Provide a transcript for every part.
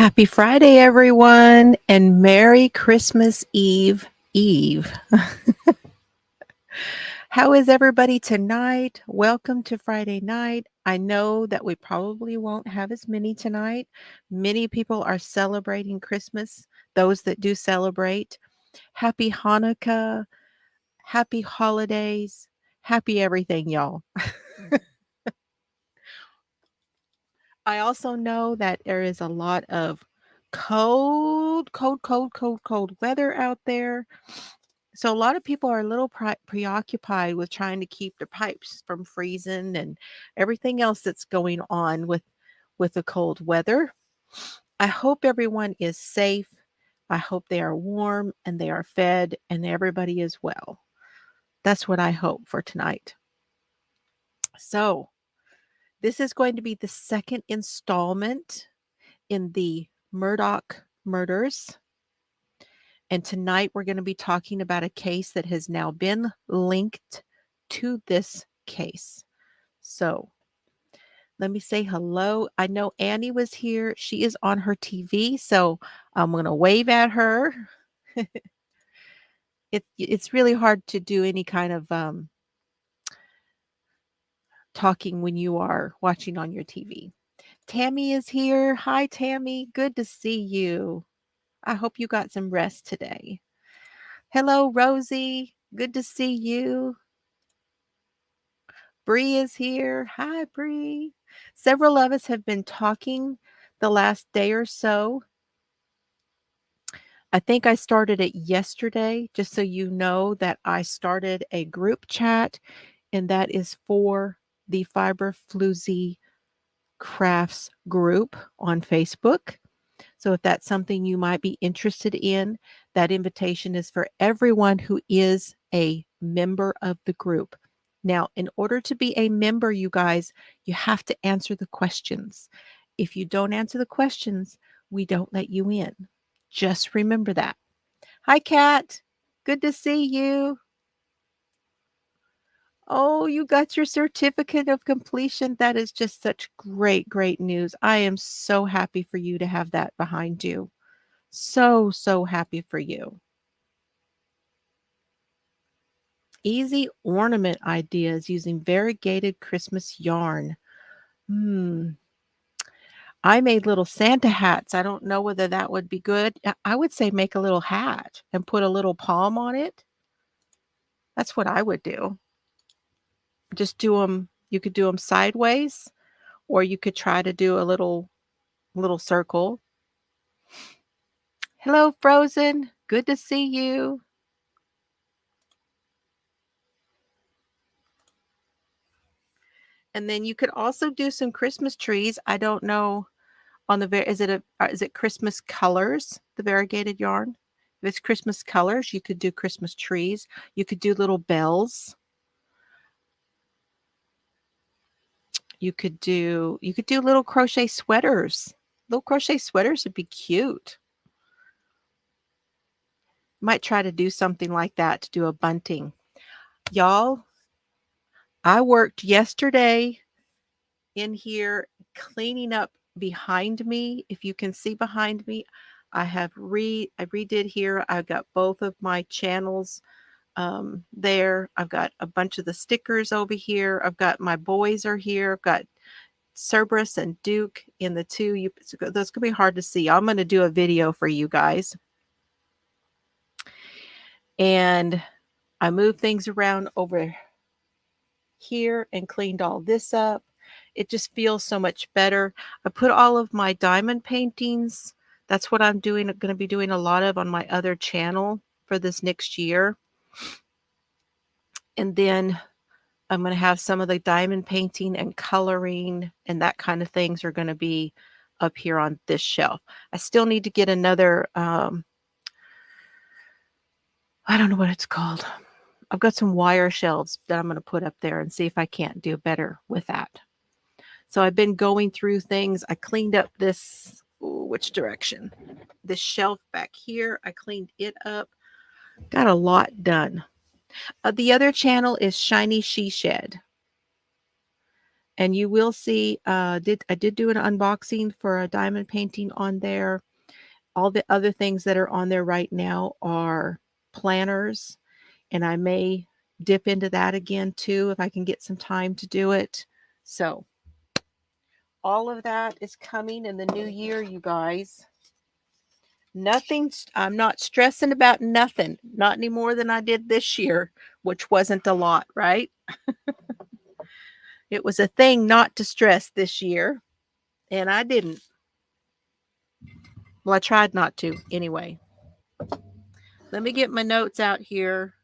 Happy Friday, everyone, and Merry Christmas Eve. Eve. How is everybody tonight? Welcome to Friday night. I know that we probably won't have as many tonight. Many people are celebrating Christmas, those that do celebrate. Happy Hanukkah, happy holidays, happy everything, y'all. I also know that there is a lot of cold weather out there. So a lot of people are a little preoccupied with trying to keep their pipes from freezing and everything else that's going on with the cold weather. I hope everyone is safe. I hope they are warm and they are fed and everybody is well. That's what I hope for tonight. So, this is going to be the second installment in the Murdaugh murders. And tonight we're going to be talking about a case that has now been linked to this case. So let me say hello. I know Annie was here. She is on her TV, so I'm going to wave at her. It's really hard to do any kind of talking when you are watching on your TV. Tammy is here. Hi, Tammy. Good to see you. I hope you got some rest today. Hello, Rosie. Good to see you. Bree is here. Hi, Bree. Several of us have been talking the last day or so. I think I started it yesterday, just so you know that I started a group chat, and that is for the Fiber Floozie Crafts group on Facebook. So if that's something you might be interested in, that invitation is for everyone who is a member of the group. Now, in order to be a member, you guys, you have to answer the questions. If you don't answer the questions, we don't let you in. Just remember that. Hi, Kat. Good to see you. Oh, you got your certificate of completion. That is just such great news. I am so happy for you to have that behind you. So happy for you. Easy ornament ideas using variegated Christmas yarn. I made little Santa hats. I don't know whether that would be good. I would say make a little hat and put a little palm on it. That's what I would do. Just do them. You could do them sideways, or you could try to do a little circle. Hello, Frozen. Good to see you. And then you could also do some Christmas trees. I don't know on the is it Christmas colors, the variegated yarn? If it's Christmas colors, you could do Christmas trees. You could do little bells. You could do little crochet sweaters. Little crochet sweaters would be cute. Might try to do something like that to do a bunting. Y'all, I worked yesterday in here cleaning up behind me. If you can see behind me, I redid here. I've got both of my channels there. I've got a bunch of the stickers over here. I've got my boys are here. I've got Cerberus and Duke in the two. That's gonna be hard to see. I'm gonna do a video for you guys. And I moved things around over here and cleaned all this up. It just feels so much better. I put all of my diamond paintings. That's what I'm going to be doing a lot of on my other channel for this next year. And then I'm going to have some of the diamond painting and coloring and that kind of things are going to be up here on this shelf. I still need to get another, I don't know what it's called. I've got some wire shelves that I'm going to put up there and see if I can't do better with that. So I've been going through things. I cleaned up this, which direction? This shelf back here. I cleaned it up. Got a lot done. The other channel is Shiny She Shed. And you will see, I did do an unboxing for a diamond painting on there. All the other things that are on there right now are planners, and I may dip into that again too if I can get some time to do it. So all of that is coming in the new year, you guys. I'm not stressing about nothing, not any more than I did this year, which wasn't a lot, right? It was a thing not to stress this year, and I didn't. Well, I tried not to anyway. Let me get my notes out here.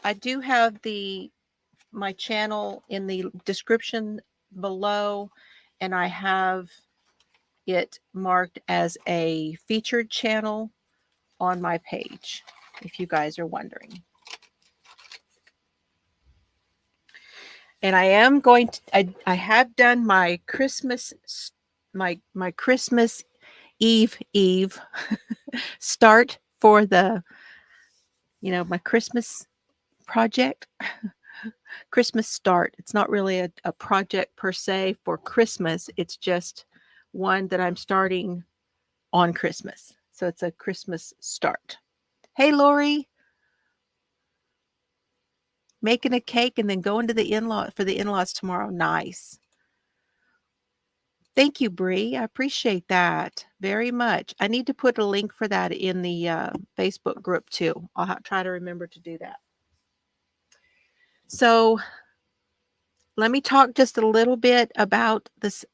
I do have my channel in the description below, and I have it marked as a featured channel on my page, if you guys are wondering. And I am going to, I have done my Christmas, my Christmas Eve start for the, my Christmas project. Christmas start. It's not really a project per se for Christmas. It's just one that I'm starting on Christmas. So it's a Christmas start. Hey, Lori. Making a cake and then going to the in-laws tomorrow. Nice. Thank you, Bree. I appreciate that very much. I need to put a link for that in the Facebook group too. I'll try to remember to do that. So let me talk just a little bit about the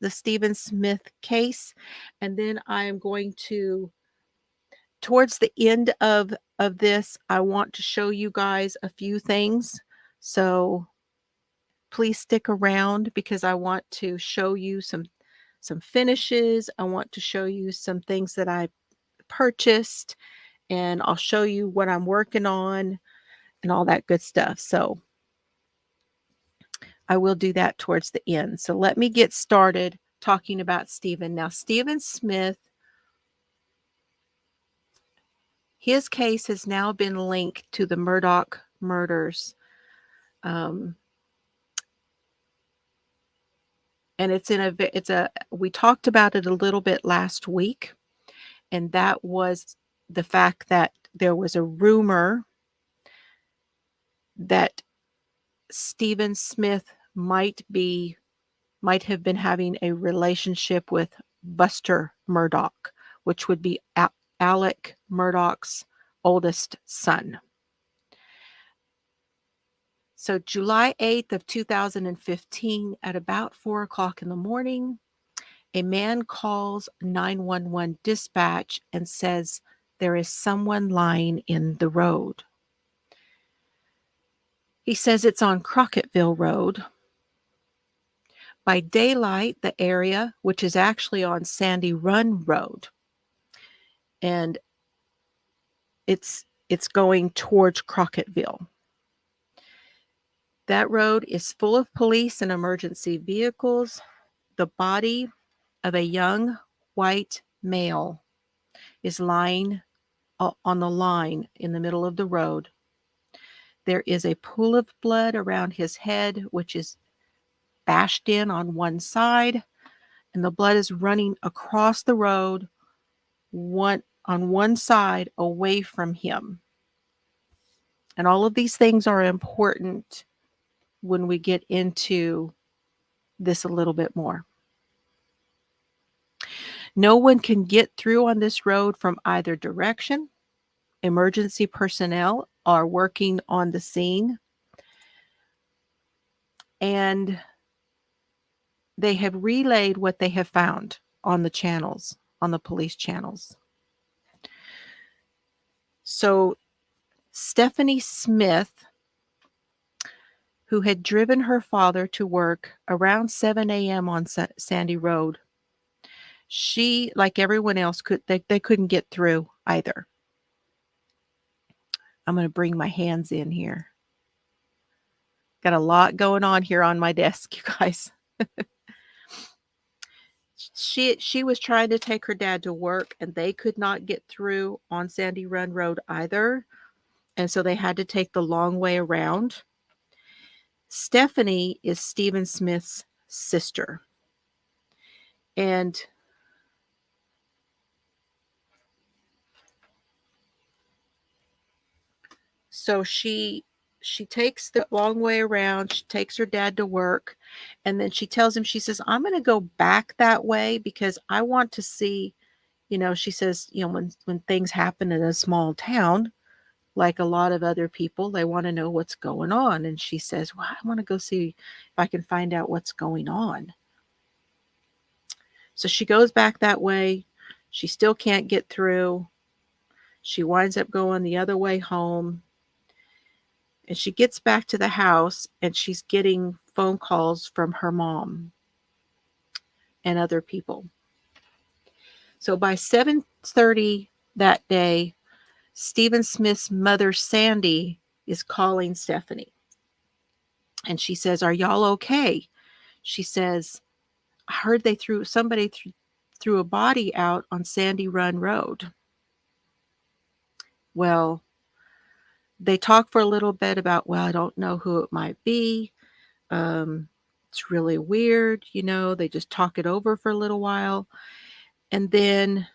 Stephen Smith case, and then I am going to, towards the end of this, I want to show you guys a few things. So please stick around because I want to show you some finishes. I want to show you some things that I purchased, and I'll show you what I'm working on and all that good stuff. So I will do that towards the end. So let me get started talking about Stephen. Now, Stephen Smith, his case has now been linked to the Murdaugh murders. And we talked about it a little bit last week, and that was the fact that there was a rumor that Stephen Smith might have been having a relationship with Buster Murdaugh, which would be Alec Murdaugh's oldest son. So July 8th of 2015 at about 4 o'clock in the morning, a man calls 911 dispatch and says there is someone lying in the road. He says it's on Crocketville Road. By daylight, the area, which is actually on Sandy Run Road, and it's going towards Crocketville. That road is full of police and emergency vehicles. The body of a young white male is lying on the line in the middle of the road. There is a pool of blood around his head, which is bashed in on one side, and the blood is running across the road on one side away from him. And all of these things are important when we get into this a little bit more. No one can get through on this road from either direction. Emergency personnel are working on the scene, and they have relayed what they have found on the channels, on the police channels. So Stephanie Smith, who had driven her father to work around 7 a.m. on Sandy Road, she, like everyone else, they couldn't get through either. I'm going to bring my hands in here. Got a lot going on here on my desk, you guys. She was trying to take her dad to work, and they could not get through on Sandy Run Road either, and so they had to take the long way around. Stephanie is Stephen Smith's sister, and so she takes the long way around. She takes her dad to work, and then she tells him, she says, I'm going to go back that way because I want to see, she says, when things happen in a small town, like a lot of other people, they want to know what's going on. And she says, well, I want to go see if I can find out what's going on. So she goes back that way. She still can't get through. She winds up going the other way home. And she gets back to the house, and she's getting phone calls from her mom and other people. So by 7:30 that day, Stephen Smith's mother, Sandy, is calling Stephanie. And she says, are y'all okay? She says, I heard somebody threw a body out on Sandy Run Road. Well, they talk for a little bit about, well, I don't know who it might be. It's really weird, they just talk it over for a little while. And then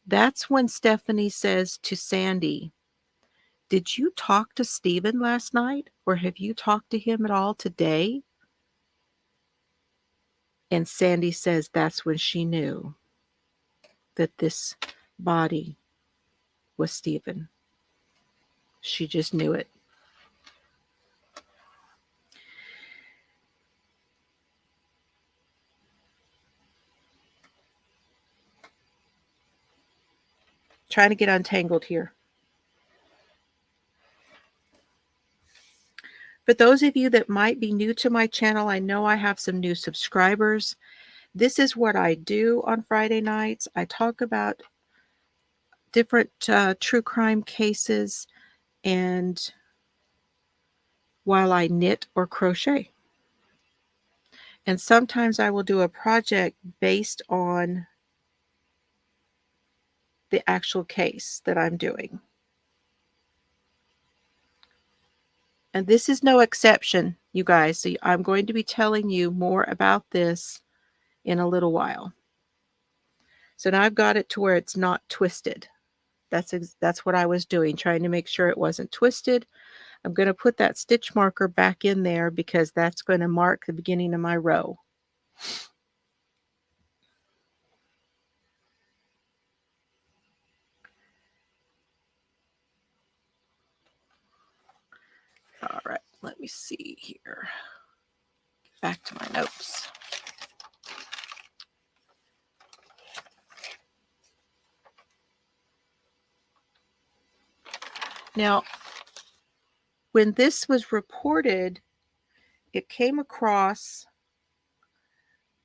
that's when Stephanie says to Sandy, did you talk to Stephen last night, or have you talked to him at all today? And Sandy says that's when she knew that this body was Stephen. She just knew it. Trying to get untangled here. For those of you that might be new to my channel, I know I have some new subscribers. This is what I do on Friday nights. I talk about different true crime cases, and while I knit or crochet. And sometimes I will do a project based on the actual case that I'm doing. And this is no exception, you guys. So I'm going to be telling you more about this in a little while. So now I've got it to where it's not twisted. That's what I was doing, trying to make sure it wasn't twisted. I'm going to put that stitch marker back in there because that's going to mark the beginning of my row. All right, let me see here. Back to my notes. Now, when this was reported, it came across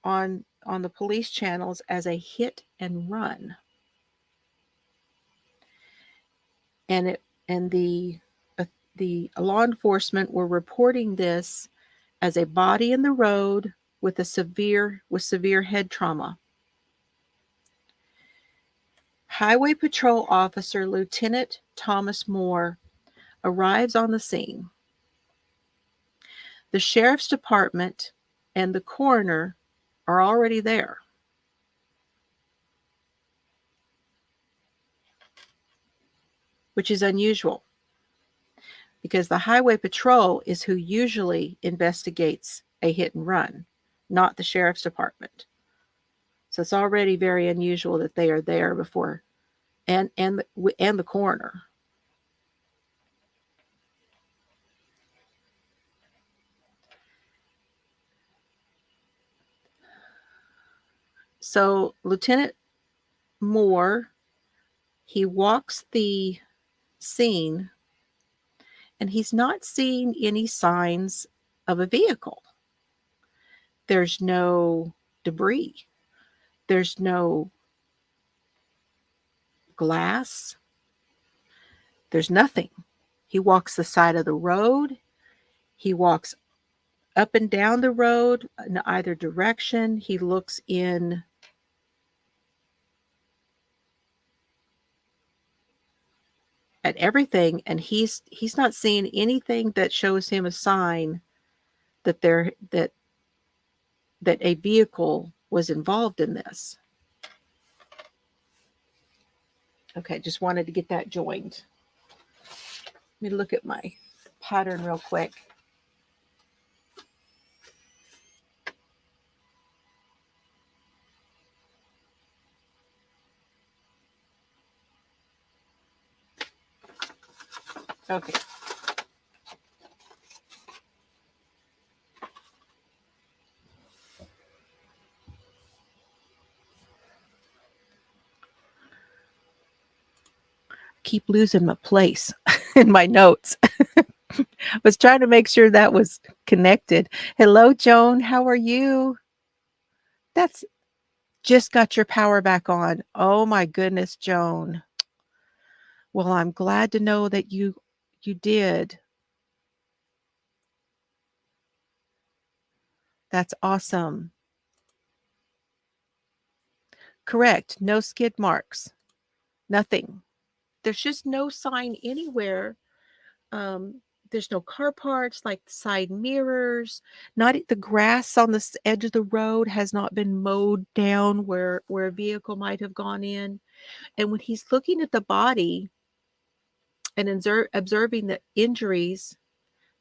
on the police channels as a hit and run. And the law enforcement were reporting this as a body in the road with severe head trauma. Highway Patrol Officer Lieutenant Thomas Moore arrives on the scene. The Sheriff's Department and the coroner are already there. Which is unusual because the Highway Patrol is who usually investigates a hit and run, not the Sheriff's Department. So it's already very unusual that they are there before, and the coroner. So Lieutenant Moore, he walks the scene, and he's not seeing any signs of a vehicle. There's no debris. There's no glass. There's nothing. He walks the side of the road. He walks up and down the road in either direction. He looks in at everything, and he's not seeing anything that shows him a sign that that a vehicle was involved in this. Okay, just wanted to get that joined. Let me look at my pattern real quick. Okay. Keep losing my place in my notes. I was trying to make sure that was connected. Hello, Joan. How are you? That's just got your power back on. Oh my goodness, Joan. Well, I'm glad to know that you did. That's awesome. Correct. No skid marks. Nothing. There's just no sign anywhere. There's no car parts like side mirrors. Not the grass on the edge of the road has not been mowed down where a vehicle might have gone in. And when he's looking at the body and observing the injuries,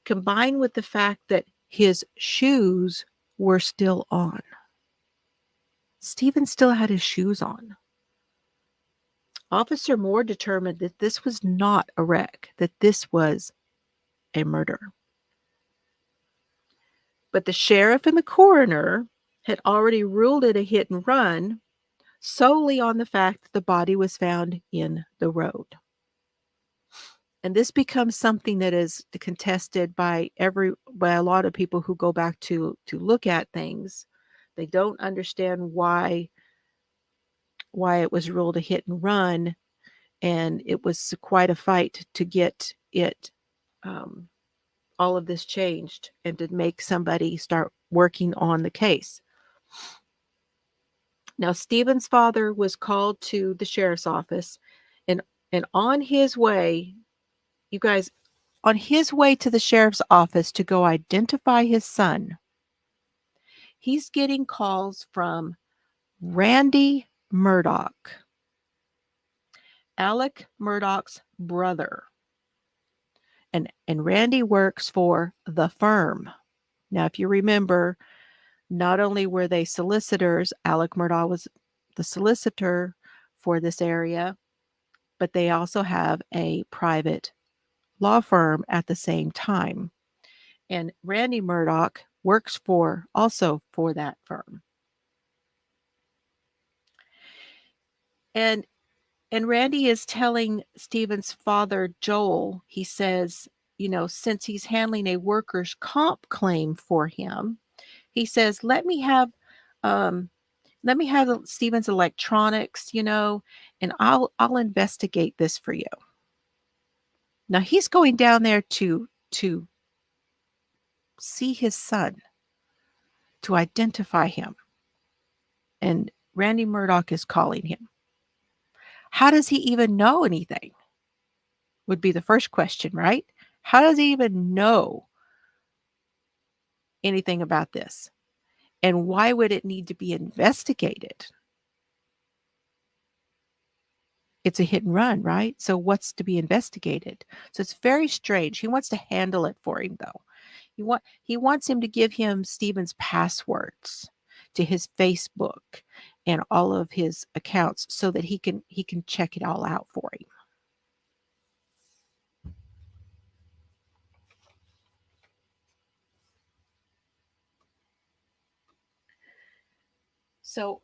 combined with the fact that his shoes were still on. Stephen still had his shoes on. Officer Moore determined that this was not a wreck, that this was a murder. But the sheriff and the coroner had already ruled it a hit and run solely on the fact that the body was found in the road. And this becomes something that is contested by a lot of people who go back to look at things. They don't understand why it was ruled a hit and run, and it was quite a fight to get it all of this changed and to make somebody start working on the case. Now, Stephen's father was called to the sheriff's office, and on his way, you guys, on his way to the sheriff's office to go identify his son, he's getting calls from Randy Murdaugh, Alec Murdaugh's brother. And Randy works for the firm. Now, if you remember, not only were they solicitors, Alec Murdaugh was the solicitor for this area, but they also have a private law firm at the same time. And Randy Murdaugh works also for that firm. And Randy is telling Stephen's father, Joel, he says, since he's handling a workers' comp claim for him, he says, let me have Stephen's electronics, and I'll investigate this for you. Now he's going down there to see his son, to identify him. And Randy Murdaugh is calling him. How does he even know anything? Would be the first question, right? How does he even know anything about this? And why would it need to be investigated? It's a hit and run, right? So what's to be investigated? So it's very strange. He wants to handle it for him, though. He wants him to give him Stephen's passwords to his Facebook and all of his accounts so that he can check it all out for him. So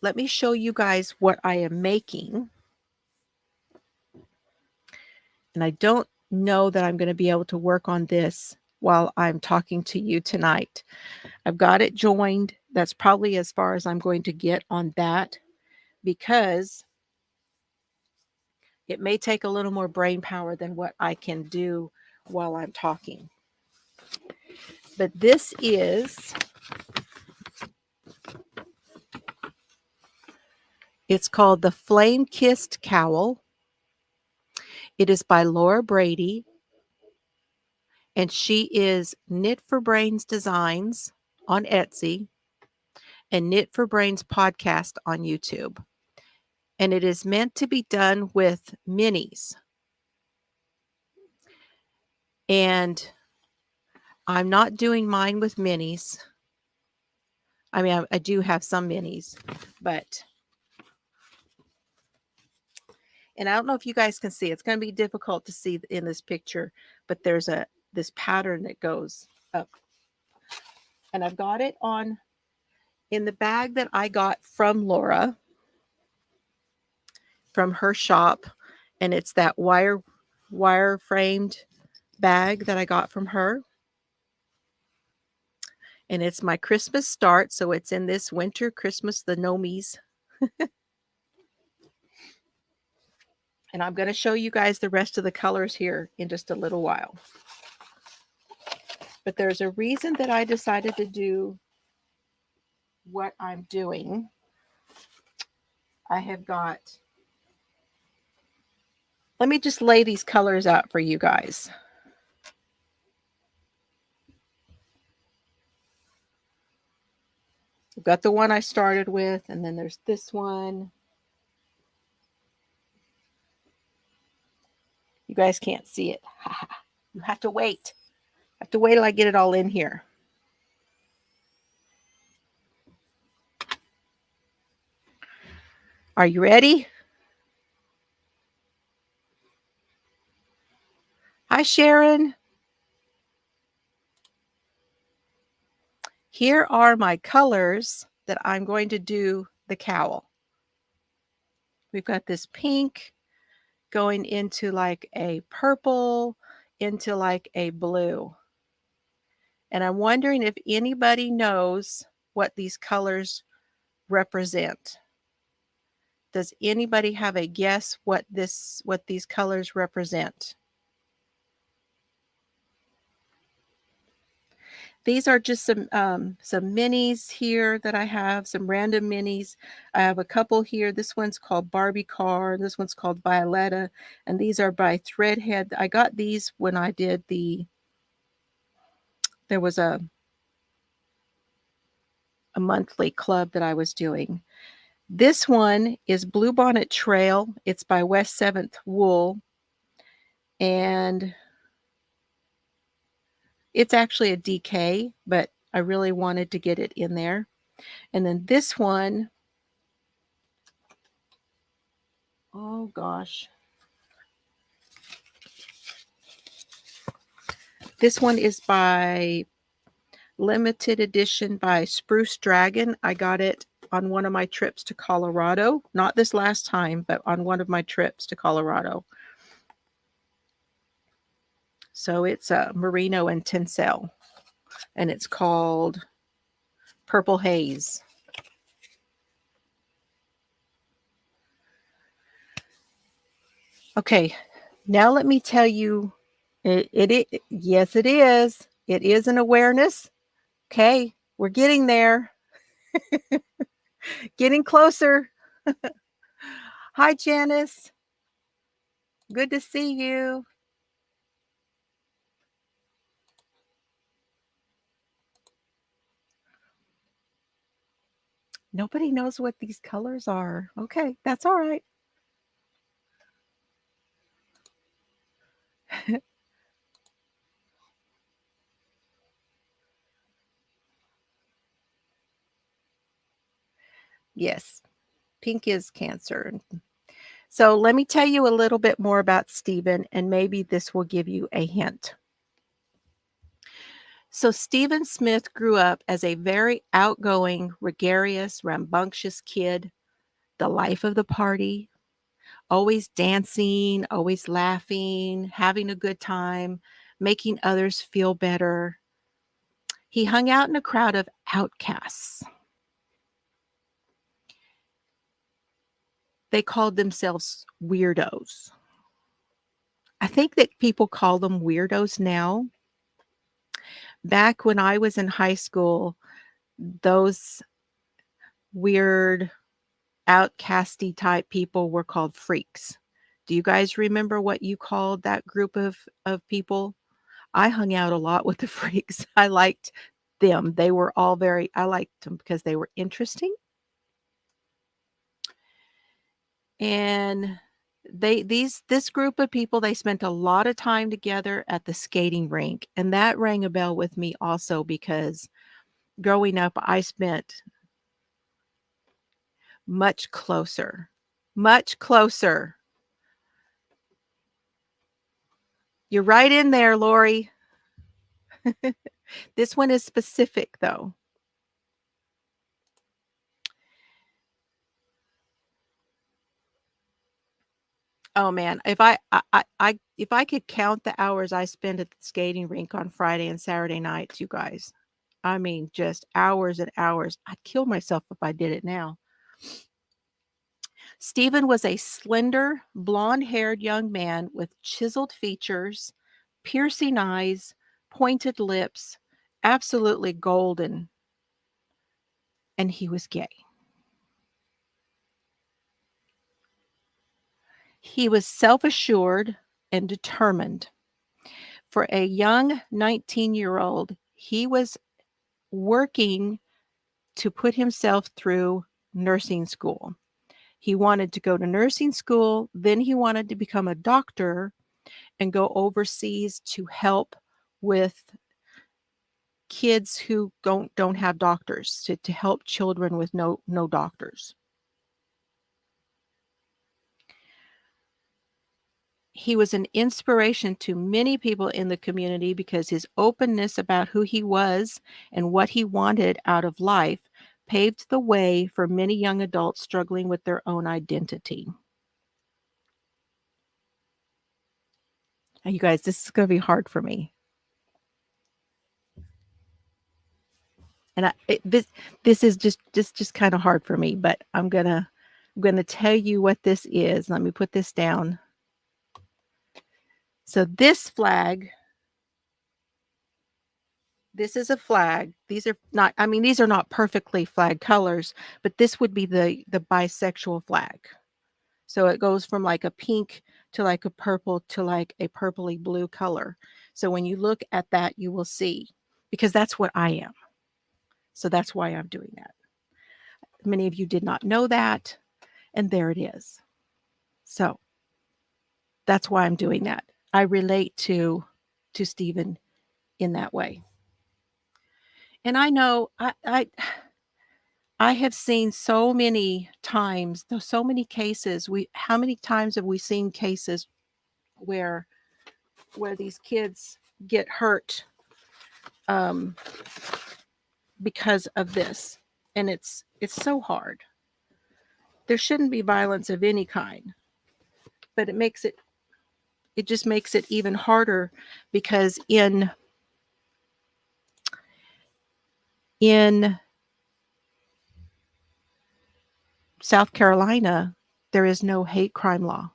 let me show you guys what I am making. And I don't know that I'm going to be able to work on this while I'm talking to you tonight. I've got it joined. That's probably as far as I'm going to get on that, because it may take a little more brain power than what I can do while I'm talking. But this is, it's called the Flame Kissed Cowl. It is by Laura Brady, and she is Knit for Brains Designs on Etsy and Knit for Brains podcast on YouTube. And it is meant to be done with minis. And I'm not doing mine with minis. I mean, I do have some minis, but, and I don't know if you guys can see, it's going to be difficult to see in this picture, but there's this pattern that goes up. And I've got it on in the bag that I got from Laura, from her shop. And it's that wire framed bag that I got from her. And it's my Christmas start. So it's in this winter Christmas, the Nomies. And I'm going to show you guys the rest of the colors here in just a little while. But there's a reason that I decided to do what I'm doing. I have got, let me just lay these colors out for you guys. I've got the one I started with, and then there's this one. You guys can't see it. You have to wait. I have to wait till I get it all in here. Are you ready? Hi, Sharon. Here are my colors that I'm going to do the cowl. We've got this pink going into like a purple, into like a blue. And I'm wondering if anybody knows what these colors represent. Does anybody have a guess what these colors represent? These are just some minis here that I have, some random minis. I have a couple here. This one's called Barbie Car. This one's called Violetta. And these are by Threadhead. I got these when I did there was a monthly club that I was doing. This one is Bluebonnet Trail. It's by West 7th Wool. And it's actually a DK, but I really wanted to get it in there. And then this one, oh gosh. This one is by limited edition by Spruce Dragon. I got it on one of my trips to Colorado. Not this last time, but on one of my trips to Colorado. So it's a merino and tencel, and it's called Purple Haze. Okay, now let me tell you, yes, it is. It is an awareness. Okay, we're getting there. Getting closer. Hi, Janice. Good to see you. Nobody knows what these colors are. Okay, that's all right. Yes, pink is Cancer. So let me tell you a little bit more about Stephen, and maybe this will give you a hint. So Stephen Smith grew up as a very outgoing, gregarious, rambunctious kid, the life of the party, always dancing, always laughing, having a good time, making others feel better. He hung out in a crowd of outcasts. They called themselves weirdos. I think that people call them weirdos now. back when I was in high school, those weird outcasty type people were called freaks. Do you guys remember what you called that group of people? I hung out a lot with the freaks. I liked them. They were all very I liked them because they were interesting. And this group of people, they spent a lot of time together at the skating rink, and that rang a bell with me also because growing up, I spent much closer. Much closer. You're right in there, Lori. This one is specific, though. Oh, man, if I could count the hours I spent at the skating rink on Friday and Saturday nights, you guys, I mean, just hours and hours. I'd kill myself if I did it now. Stephen was a slender, blonde-haired young man with chiseled features, piercing eyes, pointed lips, absolutely golden, and he was gay. He was self-assured and determined. For a young 19-year-old, he was working to put himself through nursing school. He wanted to go to nursing school, then he wanted to become a doctor and go overseas to help with kids who don't have doctors, to help children with no doctors. He was an inspiration to many people in the community because his openness about who he was and what he wanted out of life paved the way for many young adults struggling with their own identity. Now, you guys, this is going to be hard for me. And this is just kind of hard for me, but I'm gonna tell you what this is. Let me put this down. So this flag, this is a flag. These are not, I mean, these are not perfectly flag colors, but this would be the bisexual flag. So it goes from like a pink to like a purple to like a purpley blue color. So when you look at that, you will see, because that's what I am. So that's why I'm doing that. Many of you did not know that, and there it is. So that's why I'm doing that. I relate to Stephen in that way. And I know I have seen so many times, so many cases. How many times have we seen cases where these kids get hurt because of this? And it's so hard. There shouldn't be violence of any kind, but it just makes it even harder because in South Carolina, there is no hate crime law.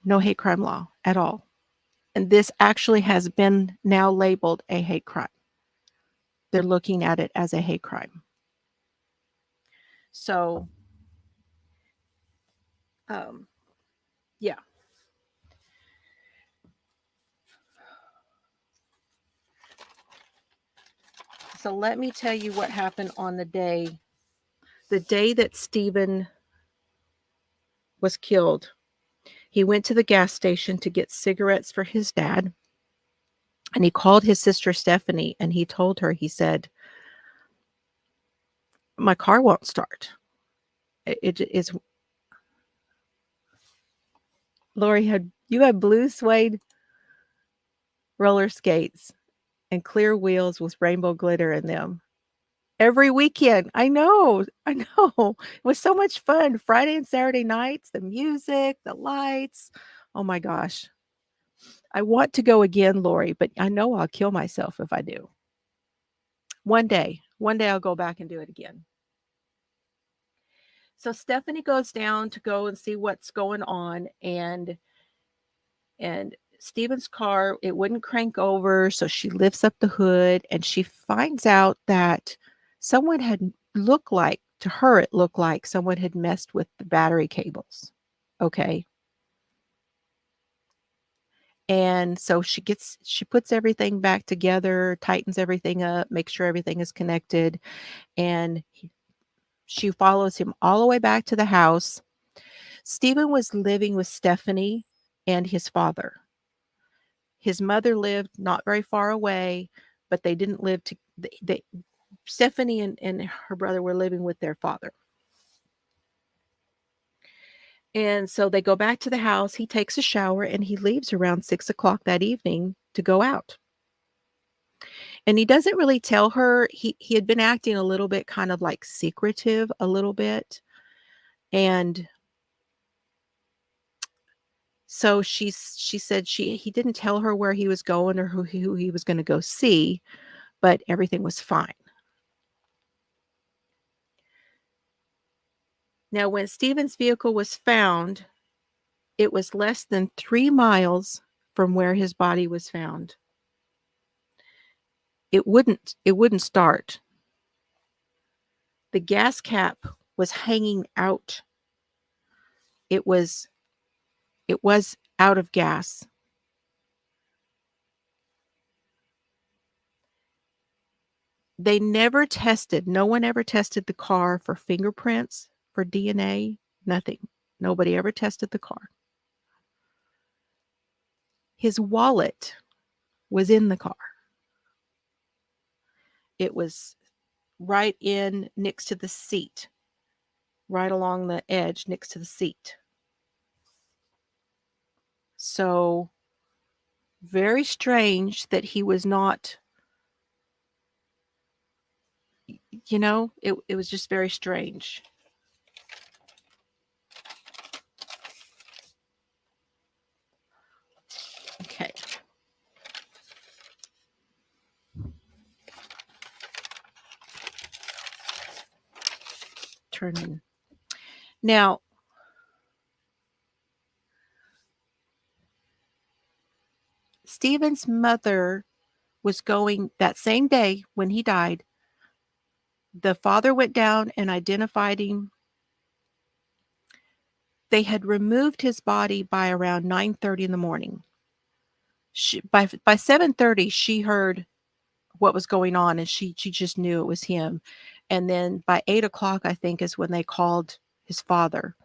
No hate crime law at all. And this actually has been now labeled a hate crime. They're looking at it as a hate crime. So, yeah. So let me tell you what happened on the day that Stephen was killed. He went to the gas station to get cigarettes for his dad. And he called his sister Stephanie and he told her, he said, my car won't start. It is. Lori, you had blue suede roller skates and clear wheels with rainbow glitter in them. Every weekend. I know. It was so much fun. Friday and Saturday nights, the music, the lights. Oh my gosh. I want to go again, Lori, but I know I'll kill myself if I do. One day I'll go back and do it again. So Stephanie goes down to go and see what's going on, and Stephen's car, it wouldn't crank over, so she lifts up the hood and she finds out that someone had looked like to her, it looked like someone had messed with the battery cables. Okay. And so she puts everything back together, tightens everything up, makes sure everything is connected, and she follows him all the way back to the house. Stephen was living with Stephanie and his father. His mother lived not very far away, but they didn't live to Stephanie and her brother were living with their father. And so they go back to the house. He takes a shower and he leaves around 6 o'clock that evening to go out. And he doesn't really tell her. He had been acting a little bit kind of like secretive a little bit. And so she said he didn't tell her where he was going or who he was going to go see, but everything was fine. Now, when Stephen's vehicle was found, it was less than 3 miles from where his body was found. It wouldn't start. The gas cap was hanging out. It was out of gas. They never tested, no one ever tested the car for fingerprints, for DNA, nothing. Nobody ever tested the car. His wallet was in the car. It was right in next to the seat, right along the edge next to the seat. So very strange that he was not, it was just very strange. Okay. Turn in. Now, Stephen's mother was going that same day when he died. The father went down and identified him. They had removed his body by around 9:30 in the morning. By 7:30, she heard what was going on, and she just knew it was him. And then by 8 o'clock, I think, is when they called his father.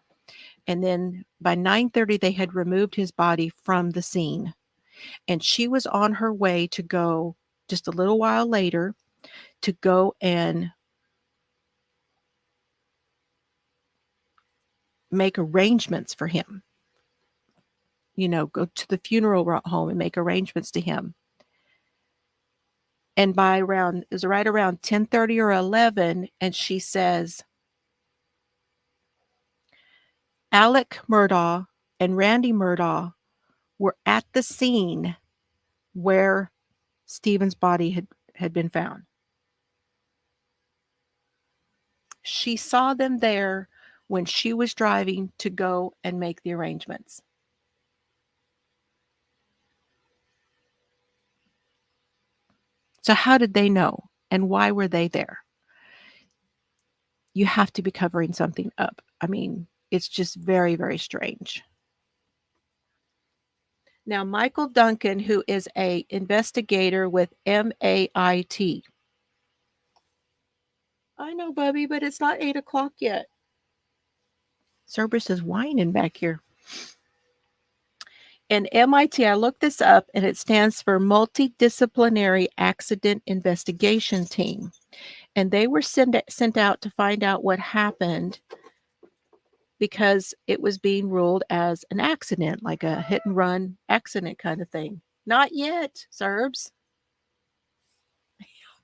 And then by 9:30, they had removed his body from the scene. And she was on her way to go just a little while later to go and make arrangements for him. Go to the funeral home and make arrangements to him. And it was right around 10:30 or 11, and she says, Alec Murdaugh and Randy Murdaugh were at the scene where Stephen's body had been found. She saw them there when she was driving to go and make the arrangements. So how did they know? And why were they there? You have to be covering something up. I mean, it's just very, very strange. Now, Michael Duncan, who is an investigator with MAIT. I know, Bubby, but it's not 8 o'clock yet. Cerberus is whining back here. And MIT, I looked this up, and it stands for Multidisciplinary Accident Investigation Team. And they were sent out to find out what happened because it was being ruled as an accident, like a hit and run accident kind of thing. Not yet, Serbs.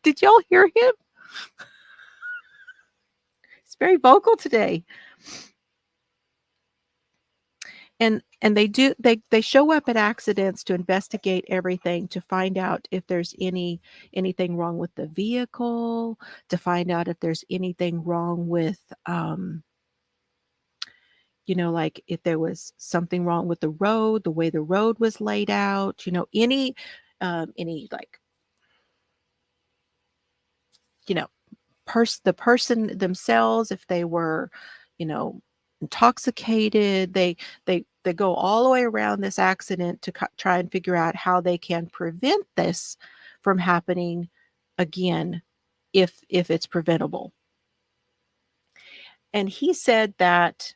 Did y'all hear him? He's very vocal today. And they show up at accidents to investigate everything, to find out if there's anything wrong with the vehicle, to find out if there's anything wrong with like if there was something wrong with the road, the way the road was laid out, any like, you know, the person themselves, if they were, you know, intoxicated, they go all the way around this accident to try and figure out how they can prevent this from happening again, if it's preventable. And he said that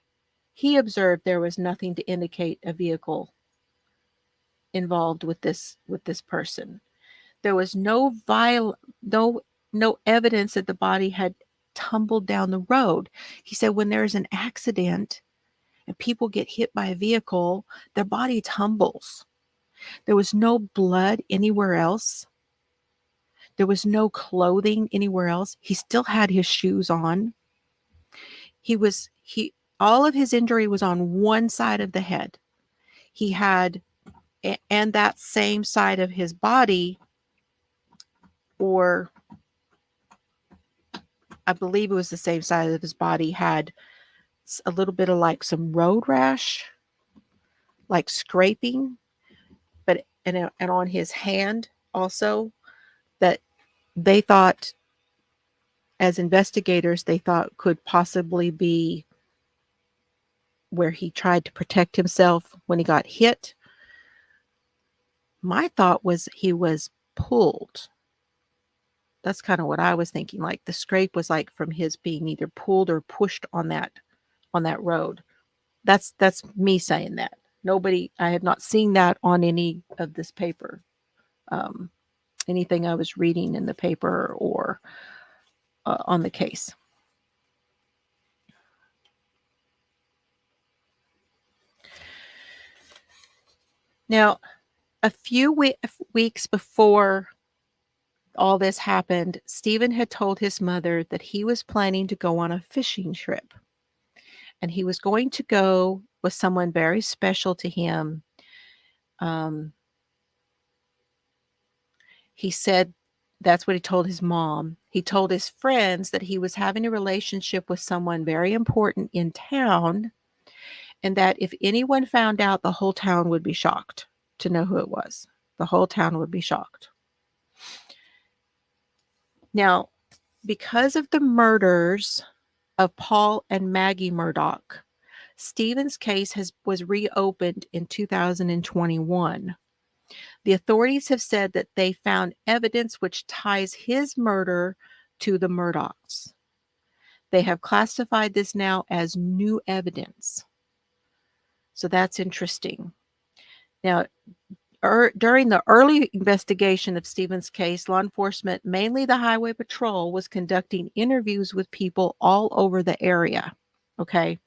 he observed there was nothing to indicate a vehicle involved with this person. There was no no evidence that the body had tumbled down the road. He said when there's an accident and people get hit by a vehicle, their body tumbles. There was no blood anywhere else. There was no clothing anywhere else. He still had his shoes on. He all of his injury was on one side of the head. He had, and that same side of his body, or I believe it was the same side of his body, had a little bit of like some road rash, like scraping, but and on his hand also, that they thought, as investigators, they thought could possibly be where he tried to protect himself when he got hit. My thought was he was pulled. That's kind of what I was thinking. Like the scrape was like from his being either pulled or pushed on that road. That's me saying that. I have not seen that on any of this paper. Anything I was reading in the paper or on the case. Now, a few weeks before all this happened, Stephen had told his mother that he was planning to go on a fishing trip. And he was going to go with someone very special to him. He said that's what he told his mom. He told his friends that he was having a relationship with someone very important in town, and that if anyone found out, the whole town would be shocked to know who it was. The whole town would be shocked. Now, because of the murders of Paul and Maggie Murdaugh, Stephen's case was reopened in 2021. The authorities have said that they found evidence which ties his murder to the Murdaughs. They have classified this now as new evidence. So that's interesting. Now, during the early investigation of Stephen's case, law enforcement, mainly the Highway Patrol, was conducting interviews with people all over the area. Okay.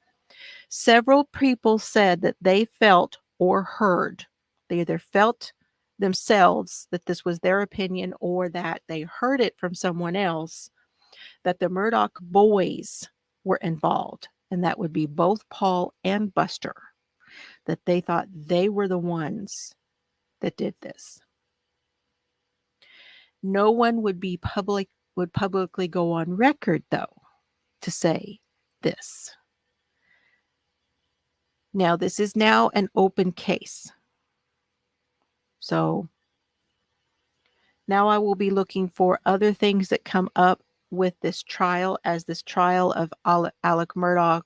Several people said that they felt or heard. They either felt themselves that this was their opinion or that they heard it from someone else, that the Murdaugh boys were involved. And that would be both Paul and Buster, that they thought they were the ones that did this. No one would publicly go on record, though, to say this. Now, this is now an open case. So now I will be looking for other things that come up with this trial, as this trial of Alec Murdaugh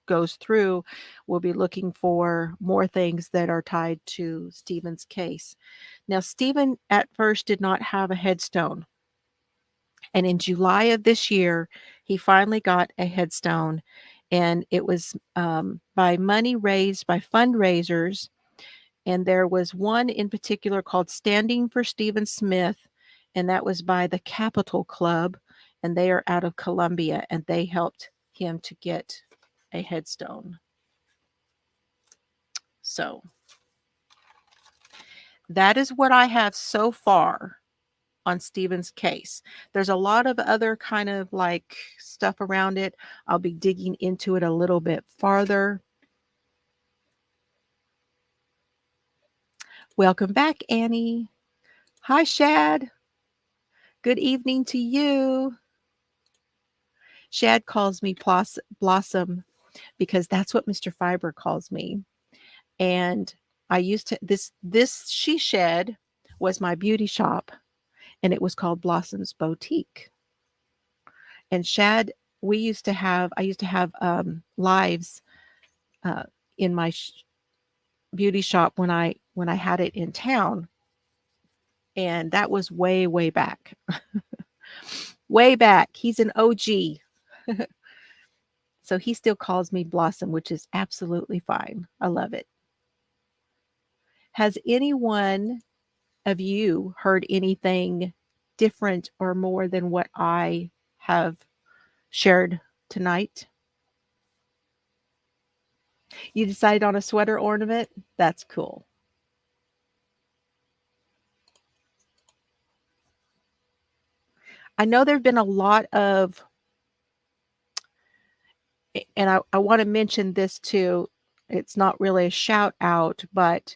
goes through. We'll be looking for more things that are tied to Stephen's case. Now, Stephen at first did not have a headstone. And in July of this year, he finally got a headstone. And it was by money raised by fundraisers. And there was one in particular called Standing for Stephen Smith. And that was by the Capital Club. And they are out of Columbia. And they helped him to get a headstone. So that is what I have so far on Stephen's case. There's a lot of other kind of like stuff around it. I'll be digging into it a little bit farther. Welcome back, Annie. Hi, Shad. Good evening to you. Shad calls me Blossom because that's what Mr. Fiber calls me. And I used to this she shed was my beauty shop, and it was called Blossom's Boutique. And Shad, I used to have lives uh, in my beauty shop when I had it in town, and that was way back. Way back. He's an OG. So he still calls me Blossom, which is absolutely fine. I love it. Has anyone of you heard anything different or more than what I have shared tonight? You decided on a sweater ornament? That's cool. I know there have been a lot of, and I want to mention this too. It's not really a shout out, but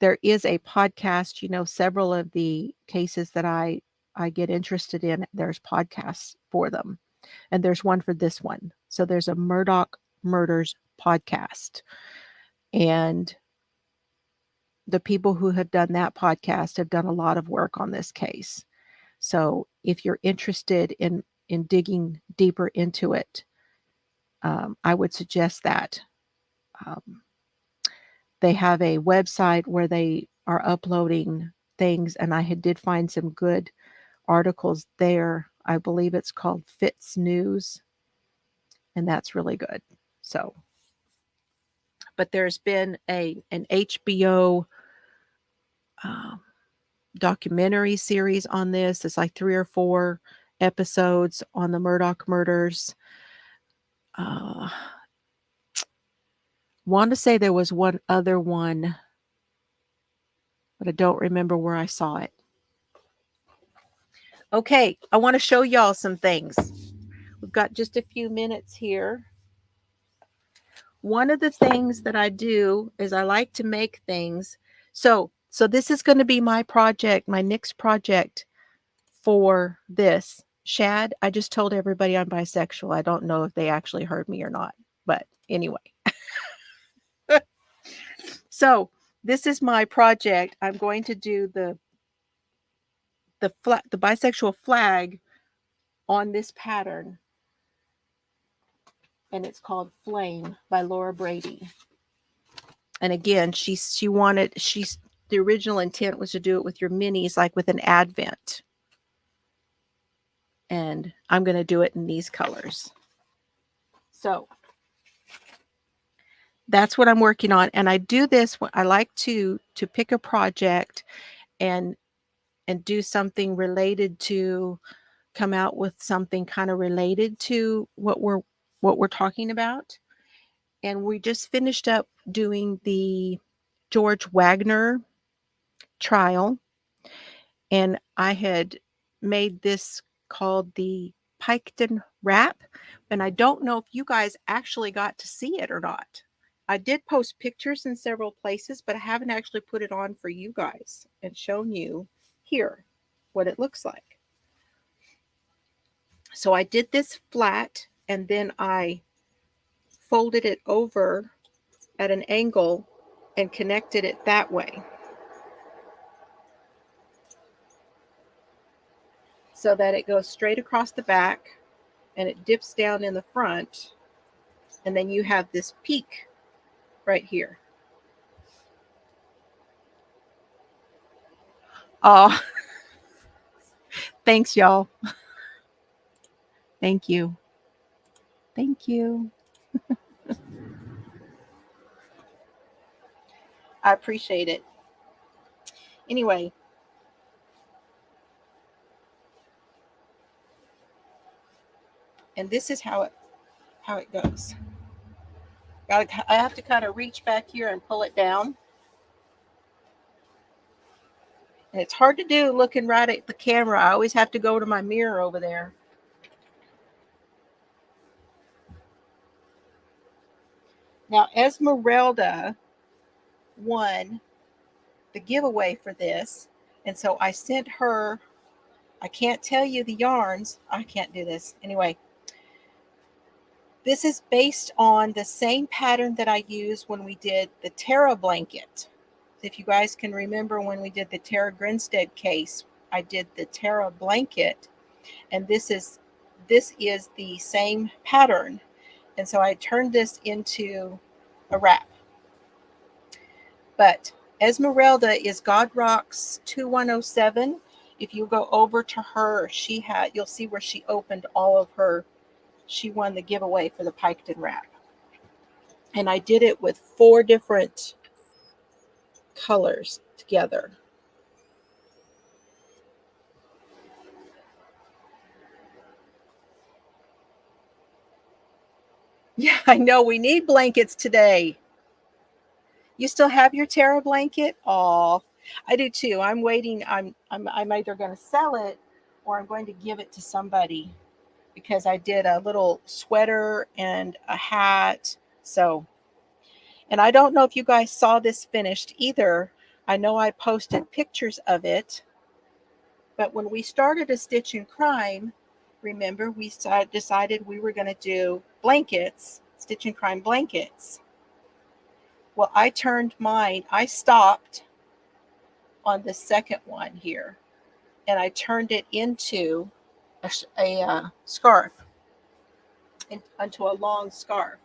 there is a podcast. Several of the cases that I get interested in, there's podcasts for them. And there's one for this one. So there's a Murdaugh Murders podcast. And the people who have done that podcast have done a lot of work on this case. So if you're interested in digging deeper into it, I would suggest that. They have a website where they are uploading things, and I did find some good articles there. I believe it's called Fitz News, and that's really good. So, but there's been an HBO documentary series on this. It's like 3 or 4 episodes on the Murdaugh murders. Want to say there was one other one, but I don't remember where I saw it. Okay, I want to show y'all some things. We've got just a few minutes here. One of the things that I do is I like to make things. So this is going to be my project, my next project for this. Shad, I just told everybody I'm bisexual. I don't know if they actually heard me or not, but anyway. So this is my project. I'm going to do the bisexual flag on this pattern, and it's called Flame by Laura Brady. And again, the original intent was to do it with your minis, like with an advent. And I'm going to do it in these colors. So that's what I'm working on. And I do this when I like to pick a project and do something related to, come out with something kind of related to what we're talking about. And we just finished up doing the George Wagner trial, and I had made this called the Piketon wrap, and I don't know if you guys actually got to see it or not. I did post pictures in several places, but I haven't actually put it on for you guys and shown you here what it looks like. So I did this flat, and then I folded it over at an angle and connected it that way, so that it goes straight across the back and it dips down in the front, and then you have this peak right here. Oh, thanks, y'all. Thank you. Thank you. I appreciate it. Anyway, and this is how it goes. I have to kind of reach back here and pull it down. And it's hard to do looking right at the camera. I always have to go to my mirror over there. Now, Esmeralda won the giveaway for this. And so I sent her, I can't tell you the yarns. I can't do this. Anyway, This is based on the same pattern that I used when we did the Tara blanket. If you guys can remember when we did the Tara Grinstead case, I did the Tara blanket, and this is the same pattern. And so I turned this into a wrap. But Esmeralda is God Rocks 2107. If you go over to her, you'll see where she opened all of her. She won the giveaway for the Piketon wrap. And I did it with 4 different colors together. Yeah, I know. We need blankets today. You still have your Tara blanket? Oh, I do too. I'm waiting. I'm either going to sell it or I'm going to give it to somebody because I did a little sweater and a hat. So, and I don't know if you guys saw this finished either. I know I posted pictures of it, but when we started A Stitch in Crime, remember we decided we were going to do blankets, Stitch in Crime blankets. Well, I stopped on the second one here, and I turned it into a scarf, into a long scarf.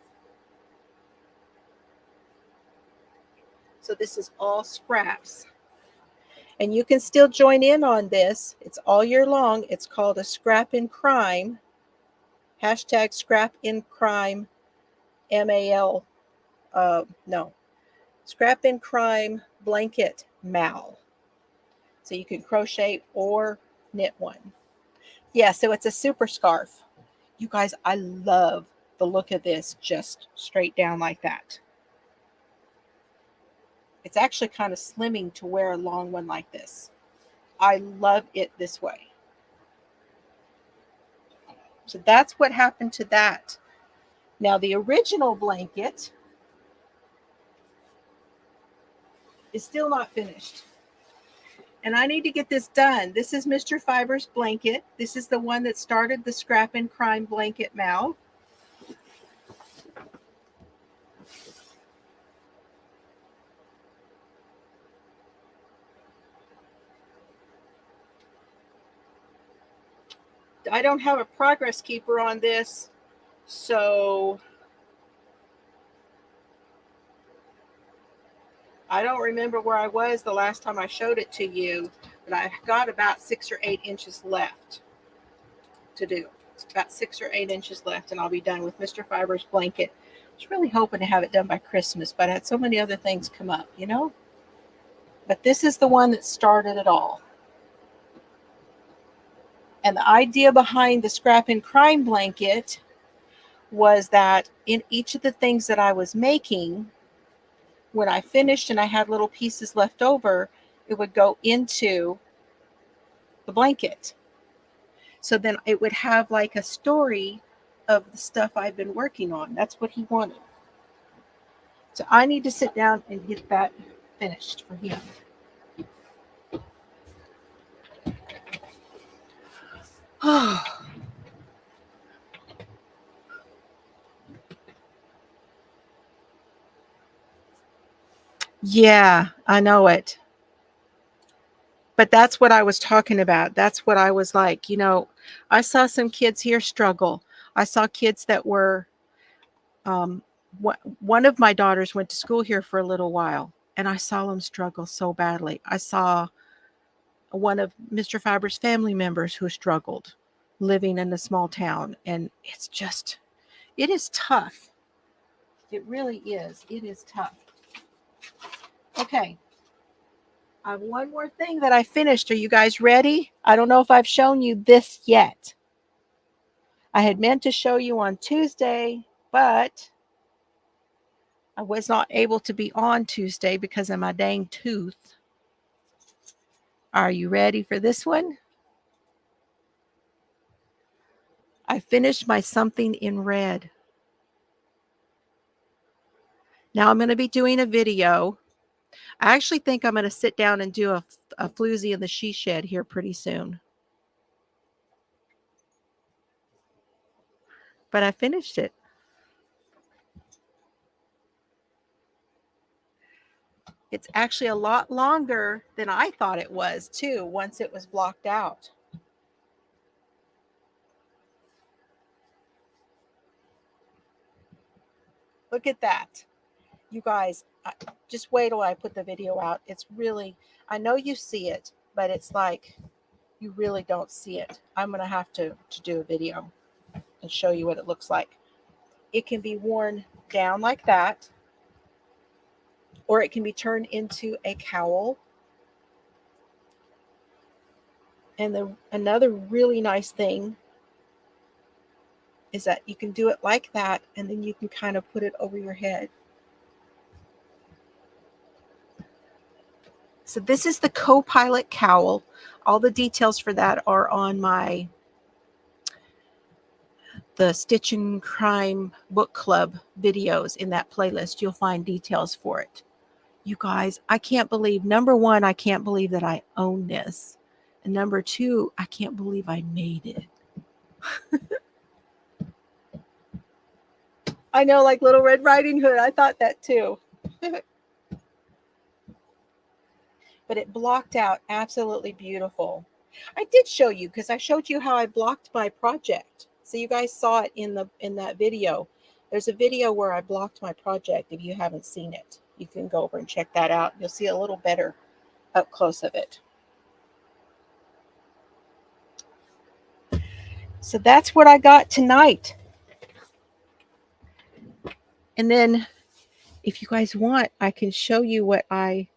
So this is all scraps. And you can still join in on this. It's all year long. It's called a Scrap in Crime. Hashtag Scrap in Crime MAL. No. Scrap in Crime Blanket Mal. So you can crochet or knit one. Yeah, so it's a super scarf. You guys, I love the look of this just straight down like that. It's actually kind of slimming to wear a long one like this. I love it this way. So that's what happened to that. Now the original blanket is still not finished. And I need to get this done. This is Mr. Fiber's blanket. This is the one that started the Scrap and Crime blanket mal. I don't have a progress keeper on this, so I don't remember where I was the last time I showed it to you, but I've got about 6 or 8 inches left to do. About 6 or 8 inches left, and I'll be done with Mr. Fiber's blanket. I was really hoping to have it done by Christmas, but I had so many other things come up, you know? But this is the one that started it all. And the idea behind the Scrap and Crime blanket was that in each of the things that I was making, when I finished and I had little pieces left over, it would go into the blanket. So then it would have like a story of the stuff I've been working on. That's what he wanted. So I need to sit down and get that finished for him. Yeah, I know it. But that's what I was talking about. That's what I was like, I saw some kids here struggle. I saw kids that were, one of my daughters went to school here for a little while, and I saw them struggle so badly. I saw one of Mr. Fiber's family members who struggled living in a small town, and it is tough. It really is. It is tough. Okay. I have one more thing that I finished. Are you guys ready? I don't know if I've shown you this yet. I had meant to show you on Tuesday, but I was not able to be on Tuesday because of my dang tooth. Are you ready for this one? I finished my Something in Red. Now I'm going to be doing a video. I actually think I'm going to sit down and do a Floozie in the She Shed here pretty soon. But I finished it. It's actually a lot longer than I thought it was, too, once it was blocked out. Look at that. You guys, just wait till I put the video out. It's really, I know you see it, but it's like you really don't see it. I'm going to have to do a video and show you what it looks like. It can be worn down like that, or it can be turned into a cowl. And another really nice thing is that you can do it like that, and then you can kind of put it over your head. So this is the Co-Pilot cowl. All the details for that are on the Stitch and Crime Book Club videos. In that playlist, you'll find details for it. You guys, I can't believe, number one, I can't believe that I own this. And number two, I can't believe I made it. I know, like Little Red Riding Hood. I thought that too. But it blocked out absolutely beautiful. I did show you, because I showed you how I blocked my project. So you guys saw it in that video. There's a video where I blocked my project. If you haven't seen it, you can go over and check that out. You'll see a little better up close of it. So that's what I got tonight. And then if you guys want, I can show you what I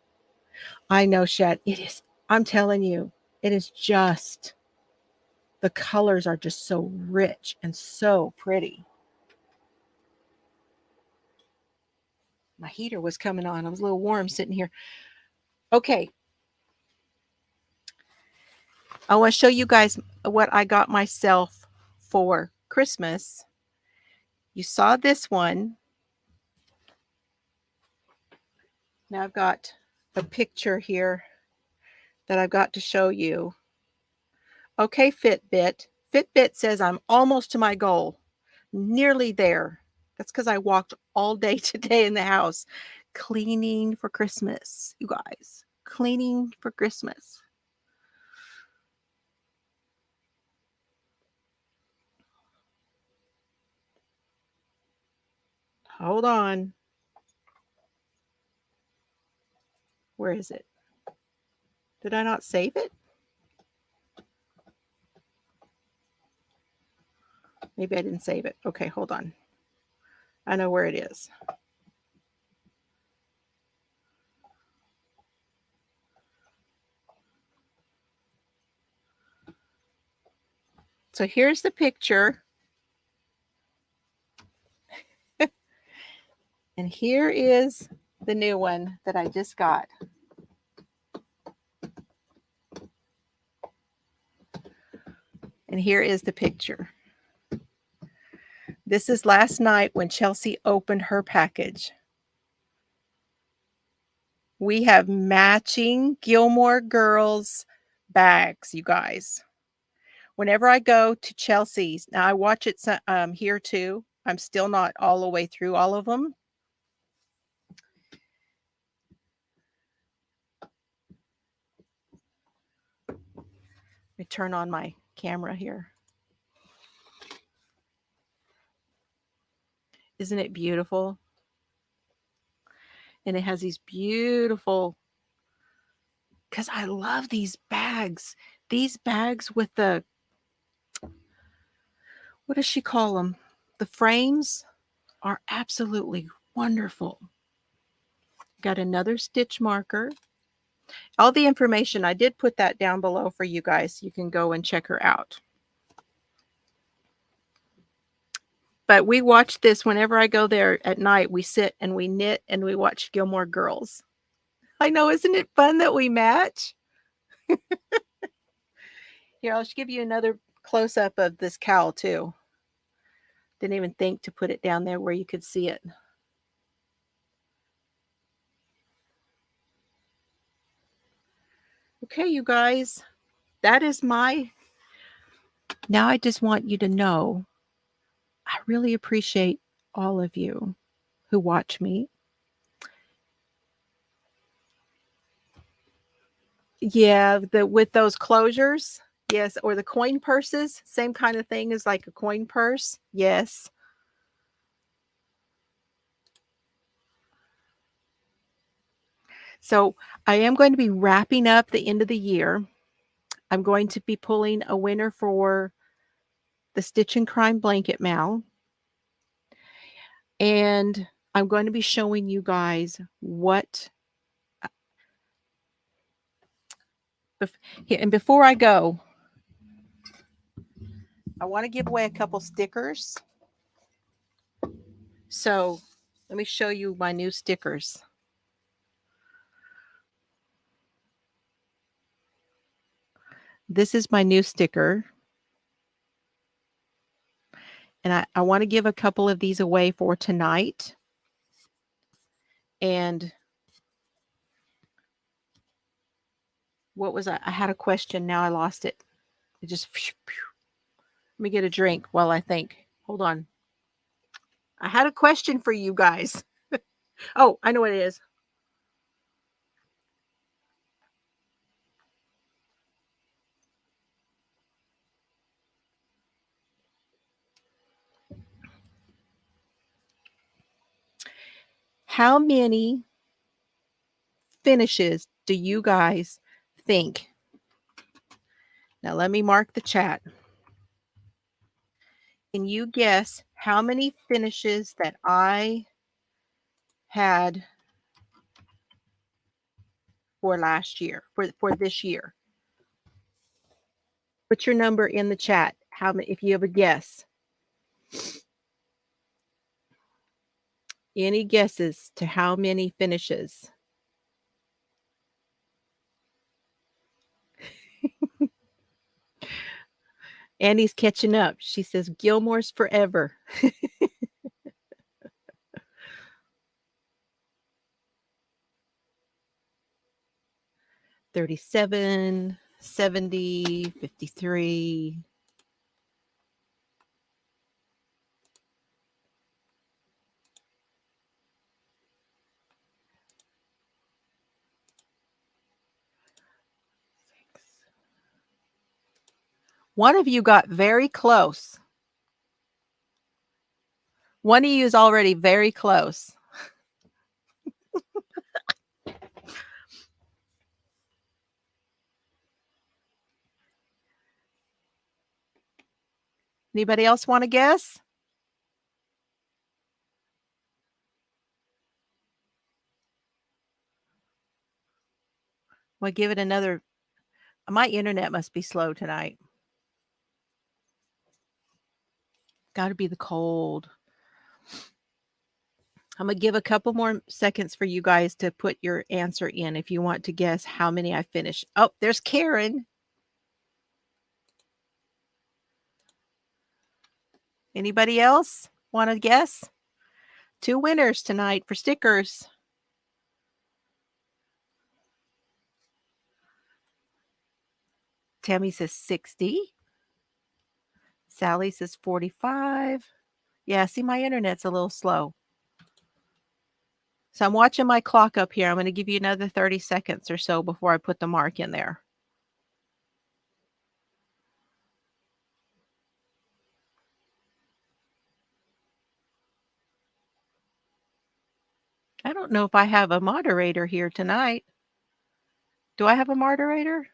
know, Shed. It is, I'm telling you, it is just, the colors are just so rich and so pretty. My heater was coming on. I was a little warm sitting here. Okay. I want to show you guys what I got myself for Christmas. You saw this one. Now I've got a picture here that I've got to show you. Okay, Fitbit. Fitbit says I'm almost to my goal. Nearly there. That's because I walked all day today in the house cleaning for Christmas, you guys. Cleaning for Christmas. Hold on. Where is it? Did I not save it? Maybe I didn't save it. Okay, hold on. I know where it is. So here's the picture. And here is the new one that I just got. And here is the picture. This is last night when Chelsea opened her package. We have matching Gilmore Girls bags, you guys. Whenever I go to Chelsea's, now I watch it here too. I'm still not all the way through all of them. Let me turn on my camera here. Isn't it beautiful? And it has these beautiful, because I love these bags. These bags with the, what does she call them? The frames are absolutely wonderful. Got another stitch marker. All the information, I did put that down below for you guys. You can go and check her out. But we watch this whenever I go there at night. We sit and we knit and we watch Gilmore Girls. I know, isn't it fun that we match? Here, I'll just give you another close-up of this cowl too. Didn't even think to put it down there where you could see it. Okay, you guys, that is my, now I just want you to know, I really appreciate all of you who watch me. Yeah, with those closures. Yes, or the coin purses, same kind of thing as like a coin purse. Yes. So I am going to be wrapping up the end of the year. I'm going to be pulling a winner for the Stitch and Crime blanket mail. And I'm going to be showing you guys what. And before I go, I want to give away a couple stickers. So let me show you my new stickers. This is my new sticker. And I want to give a couple of these away for tonight. And what was I had a question. Now I lost it. It just, let me get a drink while I think. Hold on. I had a question for you guys. Oh, I know what it is. How many finishes do you guys think? Now let me mark the chat. Can you guess how many finishes that I had for last year, for this year? Put your number in the chat. How many, if you have a guess? Any guesses to how many finishes? Annie's catching up. She says Gilmore's forever. 37, 70, 53. One of you got very close. One of you is already very close. Anybody else want to guess? Well, give it another. My internet must be slow tonight. Got to be the cold. I'm going to give a couple more seconds for you guys to put your answer in if you want to guess how many I finished. Oh, there's Karen. Anybody else want to guess? 2 winners tonight for stickers. Tammy says 60. Sally says 45. Yeah, see, my internet's a little slow. So I'm watching my clock up here. I'm going to give you another 30 seconds or so before I put the mark in there. I don't know if I have a moderator here tonight. Do I have a moderator?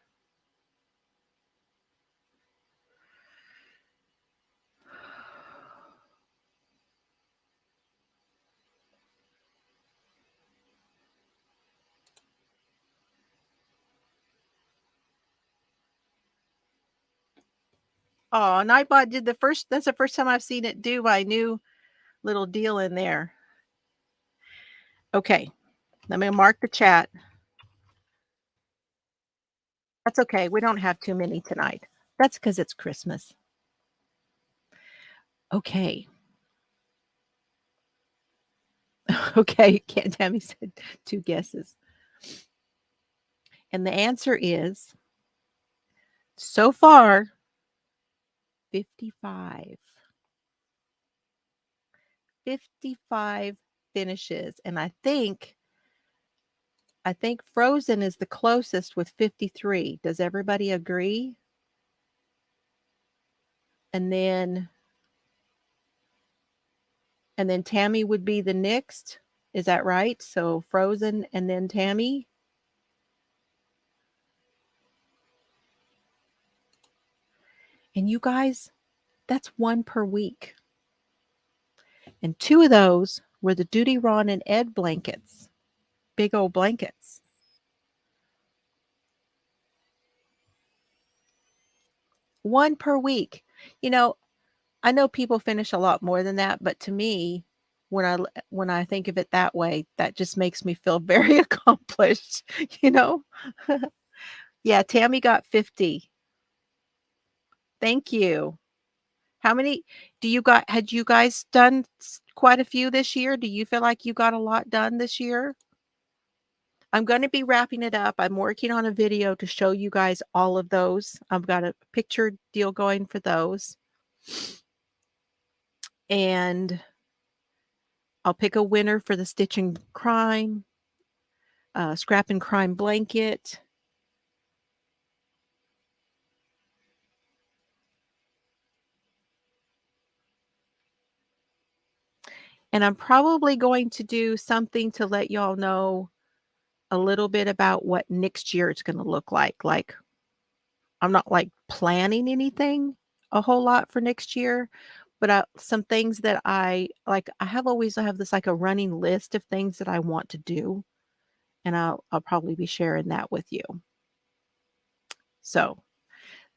Oh, Nightbot did the first. That's the first time I've seen it do my new little deal in there. Okay, let me mark the chat. That's okay. We don't have too many tonight. That's because it's Christmas. Okay. Okay. Tammy said 2 guesses. And the answer is so far 55. 55 finishes. And I think I think Frozen is the closest with 53. Does everybody agree? And then Tammy would be the next. Is that right? So Frozen and then Tammy. And you guys, that's one per week. And 2 of those were the Duty Ron and Ed blankets. Big old blankets. One per week. You know, I know people finish a lot more than that, but to me, when I think of it that way, that just makes me feel very accomplished, you know? Yeah, Tammy got 50. Thank you. How many had you guys done quite a few this year? Do you feel like you got a lot done this year? I'm going to be wrapping it up. I'm working on a video to show you guys all of those. I've got a picture deal going for those. And I'll pick a winner for the Stitch and Crime, Scrap and Crime blanket. And I'm probably going to do something to let y'all know a little bit about what next year it's going to look like. Like, I'm not like planning anything a whole lot for next year, but some things that I like, I have this like a running list of things that I want to do. And I'll probably be sharing that with you. So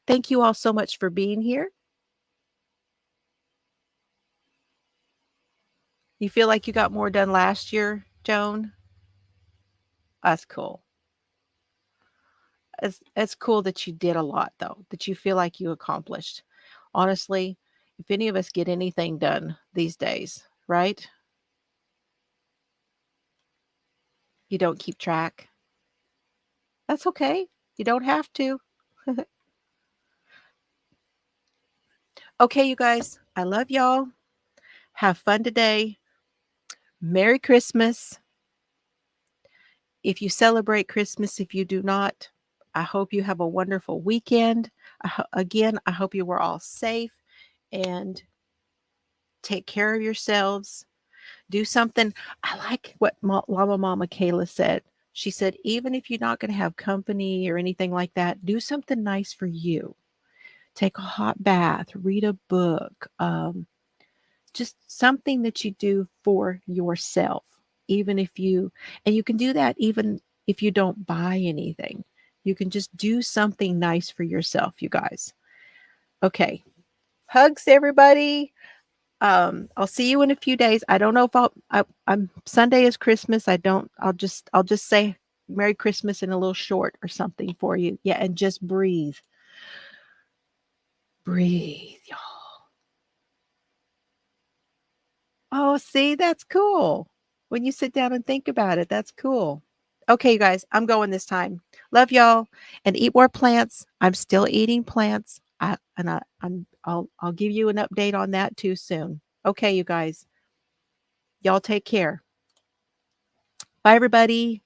thank you all so much for being here. You feel like you got more done last year, Joan? That's cool. It's cool that you did a lot, though, that you feel like you accomplished. Honestly, if any of us get anything done these days, right? You don't keep track. That's okay. You don't have to. Okay, you guys, I love y'all. Have fun today. Merry Christmas. If you celebrate Christmas, if you do not, I hope you have a wonderful weekend. Again, I hope you were all safe and take care of yourselves. Do something. I like what Llama Mama Kayla said. She said, even if you're not going to have company or anything like that, do something nice for you. Take a hot bath, read a book, just something that you do for yourself. And you can do that even if you don't buy anything. You can just do something nice for yourself, you guys. Okay. Hugs, everybody. I'll see you in a few days. I don't know if I'm Sunday is Christmas. I'll just say Merry Christmas in a little short or something for you. Yeah, and just breathe. Breathe, y'all. Oh, see, that's cool. When you sit down and think about it, that's cool. Okay, you guys, I'm going this time. Love y'all and eat more plants. I'm still eating plants. I'll give you an update on that too soon. Okay, you guys. Y'all take care. Bye, everybody.